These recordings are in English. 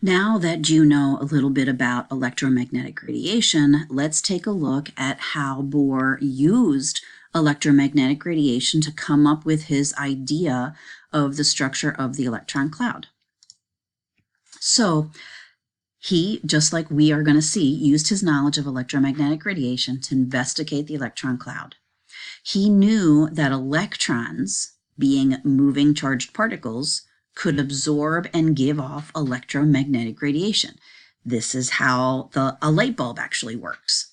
Now that you know a little bit about electromagnetic radiation, let's take a look at how Bohr used electromagnetic radiation to come up with his idea of the structure of the electron cloud. So he, just like we are going to see, used his knowledge of electromagnetic radiation to investigate the electron cloud. He knew that electrons, being moving charged particles, could absorb and give off electromagnetic radiation. This is how a light bulb actually works.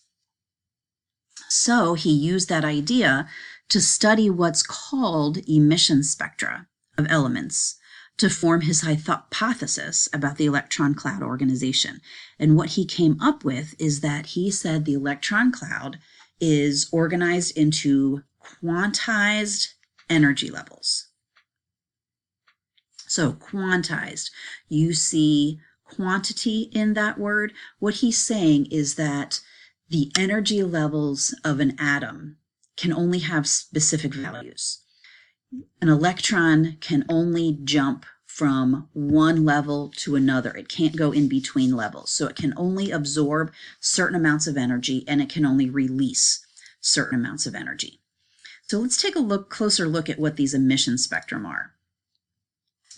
So he used that idea to study what's called emission spectra of elements to form his hypothesis about the electron cloud organization. And what he came up with is that he said the electron cloud is organized into quantized energy levels. So quantized, you see quantity in that word. What he's saying is that the energy levels of an atom can only have specific values. An electron can only jump from one level to another. It can't go in between levels. So it can only absorb certain amounts of energy and it can only release certain amounts of energy. So let's take a closer look at what these emission spectrum are.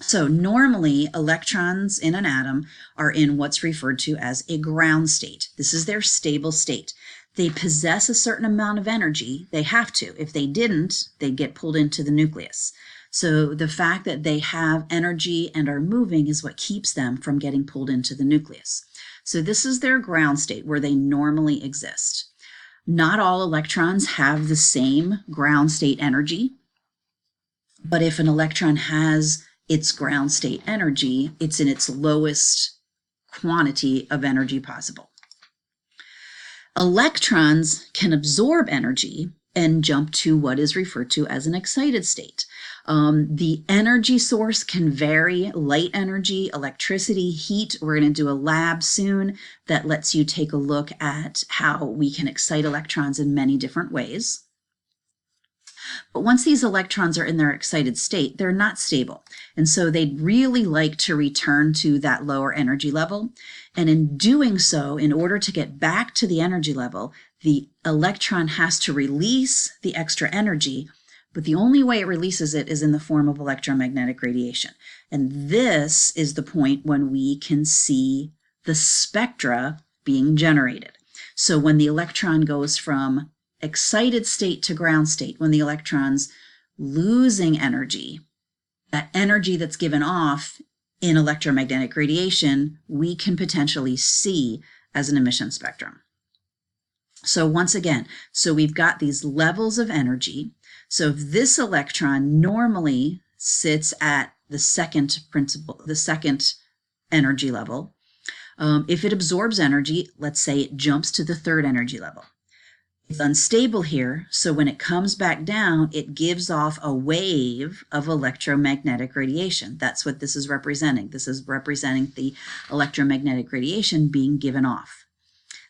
So normally electrons in an atom are in what's referred to as a ground state. This is their stable state. They possess a certain amount of energy. They have to. If they didn't, they'd get pulled into the nucleus. So the fact that they have energy and are moving is what keeps them from getting pulled into the nucleus. So this is their ground state where they normally exist. Not all electrons have the same ground state energy, but if an electron has its ground state energy, it's in its lowest quantity of energy possible. Electrons can absorb energy and jump to what is referred to as an excited state. The energy source can vary: light energy, electricity, heat. We're going to do a lab soon that lets you take a look at how we can excite electrons in many different ways. But once these electrons are in their excited state, they're not stable. And so they'd really like to return to that lower energy level. And in doing so, in order to get back to the energy level, the electron has to release the extra energy, but the only way it releases it is in the form of electromagnetic radiation. And this is the point when we can see the spectra being generated. So when the electron goes from excited state to ground state, when the electron's losing energy, that energy that's given off in electromagnetic radiation, we can potentially see as an emission spectrum. So once again, so we've got these levels of energy. So if this electron normally sits at the second energy level, if it absorbs energy, let's say it jumps to the third energy level. It's unstable here, so when it comes back down, it gives off a wave of electromagnetic radiation. That's what this is representing. This is representing the electromagnetic radiation being given off.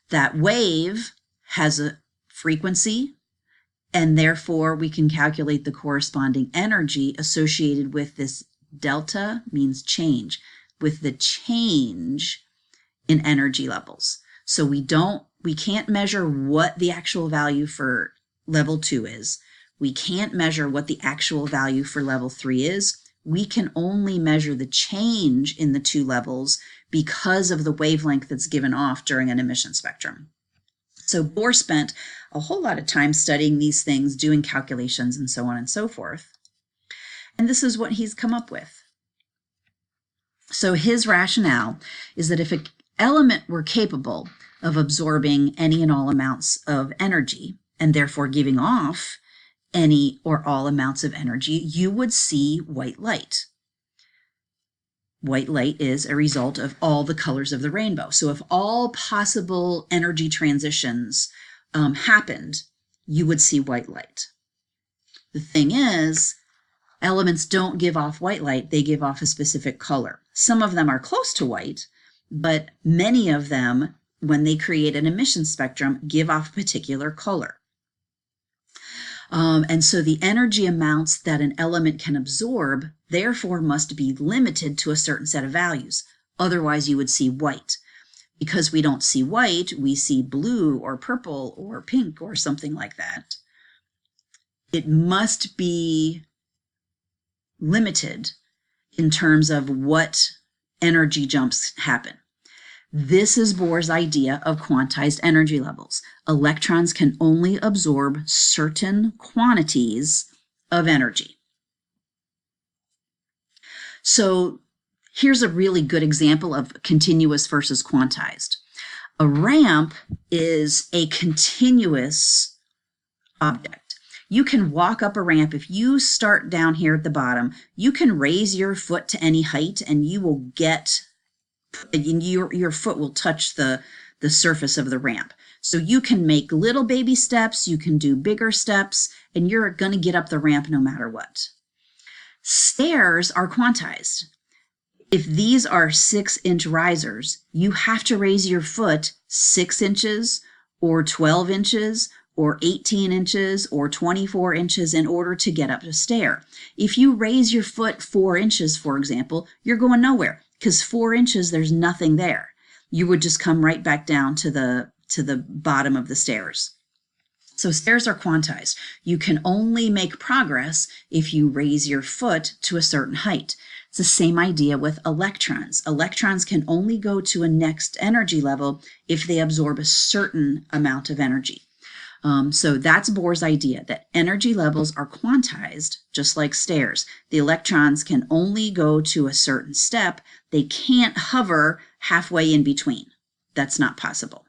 That wave has a frequency, and therefore we can calculate the corresponding energy associated with this. Delta means change, with the change in energy levels. So we can't measure what the actual value for level 2 is. We can't measure what the actual value for level 3 is. We can only measure the change in the two levels because of the wavelength that's given off during an emission spectrum. So Bohr spent a whole lot of time studying these things, doing calculations and so on and so forth. And this is what he's come up with. So his rationale is that if an element were capable of absorbing any and all amounts of energy, and therefore giving off any or all amounts of energy, you would see white light. White light is a result of all the colors of the rainbow. So if all possible energy transitions happened, you would see white light. The thing is, elements don't give off white light, they give off a specific color. Some of them are close to white, but many of them, when they create an emission spectrum, give off a particular color. And so the energy amounts that an element can absorb, therefore, must be limited to a certain set of values. Otherwise, you would see white. Because we don't see white, we see blue or purple or pink or something like that. It must be limited in terms of what energy jumps happen. This is Bohr's idea of quantized energy levels. Electrons can only absorb certain quantities of energy. So here's a really good example of continuous versus quantized. A ramp is a continuous object. You can walk up a ramp. If you start down here at the bottom, you can raise your foot to any height and you will get, your foot will touch the surface of the ramp. So you can make little baby steps, you can do bigger steps, and you're going to get up the ramp no matter what. Stairs are quantized. If these are 6-inch risers, you have to raise your foot 6 inches or 12 inches or 18 inches or 24 inches in order to get up a stair. If you raise your foot 4 inches, for example, you're going nowhere because 4 inches, there's nothing there. You would just come right back down to the bottom of the stairs. So stairs are quantized. You can only make progress if you raise your foot to a certain height. It's the same idea with electrons. Electrons can only go to a next energy level if they absorb a certain amount of energy. So that's Bohr's idea, that energy levels are quantized, just like stairs. The electrons can only go to a certain step. They can't hover halfway in between. That's not possible.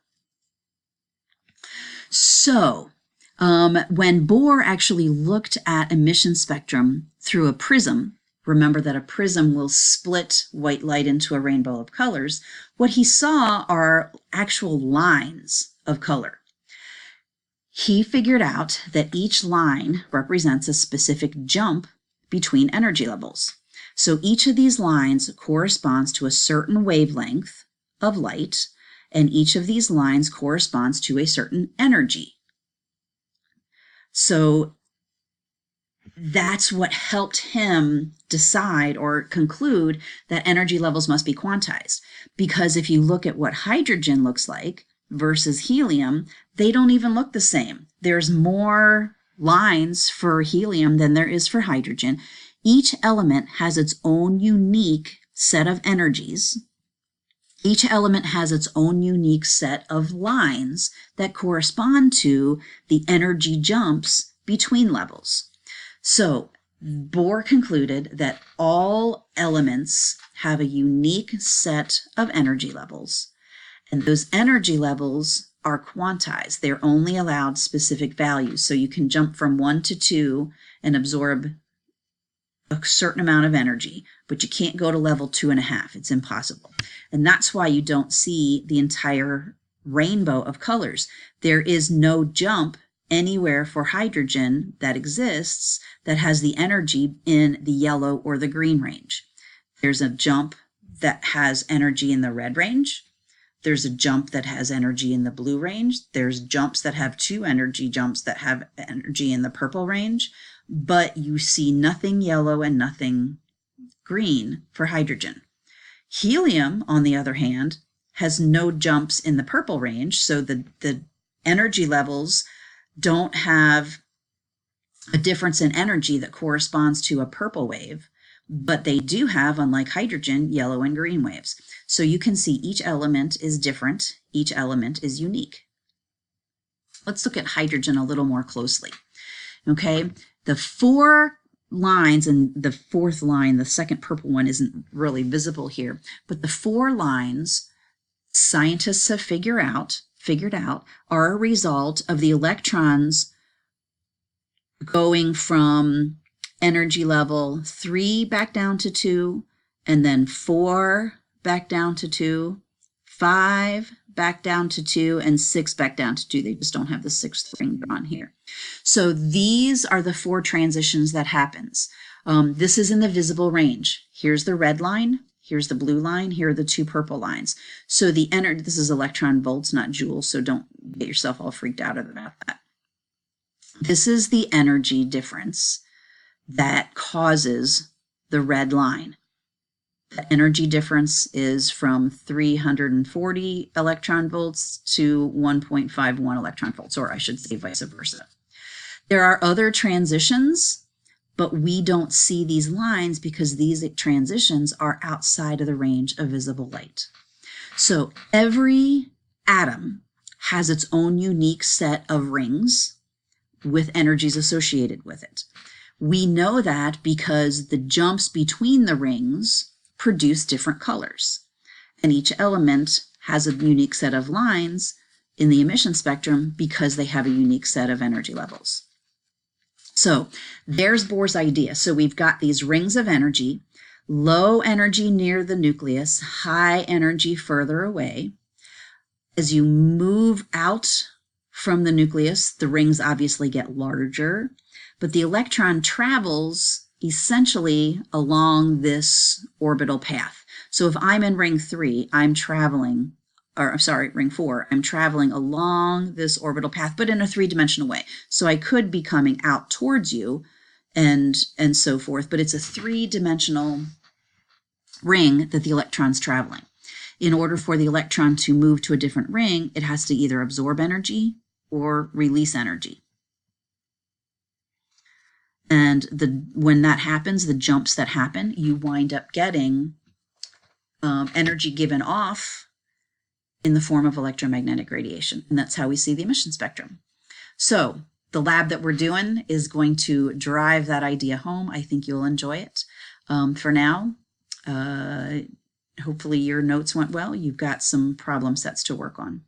So when Bohr actually looked at emission spectrum through a prism, remember that a prism will split white light into a rainbow of colors, what he saw are actual lines of color. He figured out that each line represents a specific jump between energy levels. So each of these lines corresponds to a certain wavelength of light, and each of these lines corresponds to a certain energy. So that's what helped him decide or conclude that energy levels must be quantized. Because if you look at what hydrogen looks like versus helium, they don't even look the same. There's more lines for helium than there is for hydrogen. Each element has its own unique set of energies. Each element has its own unique set of lines that correspond to the energy jumps between levels. So Bohr concluded that all elements have a unique set of energy levels, and those energy levels are quantized. They're only allowed specific values. So you can jump from 1 to 2 and absorb a certain amount of energy, but you can't go to level 2.5. It's impossible. And that's why you don't see the entire rainbow of colors. There is no jump anywhere for hydrogen that exists that has the energy in the yellow or the green range. There's a jump that has energy in the red range. There's a jump that has energy in the blue range. There's jumps that have 2 energy jumps that have energy in the purple range, but you see nothing yellow and nothing green for hydrogen. Helium, on the other hand, has no jumps in the purple range, so the energy levels don't have a difference in energy that corresponds to a purple wave, but they do have, unlike hydrogen, yellow and green waves. So you can see each element is different, each element is unique. Let's look at hydrogen a little more closely. Okay, the 4 lines, and the 4th line, the second purple one, isn't really visible here, but the 4 lines scientists have figured out are a result of the electrons going from energy level 3 back down to 2, and then 4 back down to 2, 5 back down to 2, and 6 back down to 2. They just don't have the 6th ring on here. So these are the 4 transitions that happens. This is in the visible range. Here's the red line. Here's the blue line. Here are the 2 purple lines. So the energy, this is electron volts, not joules, so don't get yourself all freaked out about that. This is the energy difference that causes the red line. The energy difference is from 340 electron volts to 1.51 electron volts, or I should say vice versa. There are other transitions, but we don't see these lines because these transitions are outside of the range of visible light. So every atom has its own unique set of rings with energies associated with it. We know that because the jumps between the rings produce different colors, and each element has a unique set of lines in the emission spectrum because they have a unique set of energy levels. So there's Bohr's idea. So we've got these rings of energy, low energy near the nucleus, high energy further away. As you move out from the nucleus, the rings obviously get larger, but the electron travels essentially along this orbital path. So if I'm in ring 3, ring 4, I'm traveling along this orbital path, but in a 3-dimensional way. So I could be coming out towards you and so forth, but it's a 3-dimensional ring that the electron's traveling. In order for the electron to move to a different ring, it has to either absorb energy or release energy. And when that happens, the jumps that happen, you wind up getting energy given off in the form of electromagnetic radiation. And that's how we see the emission spectrum. So the lab that we're doing is going to drive that idea home. I think you'll enjoy it. For now, hopefully your notes went well. You've got some problem sets to work on.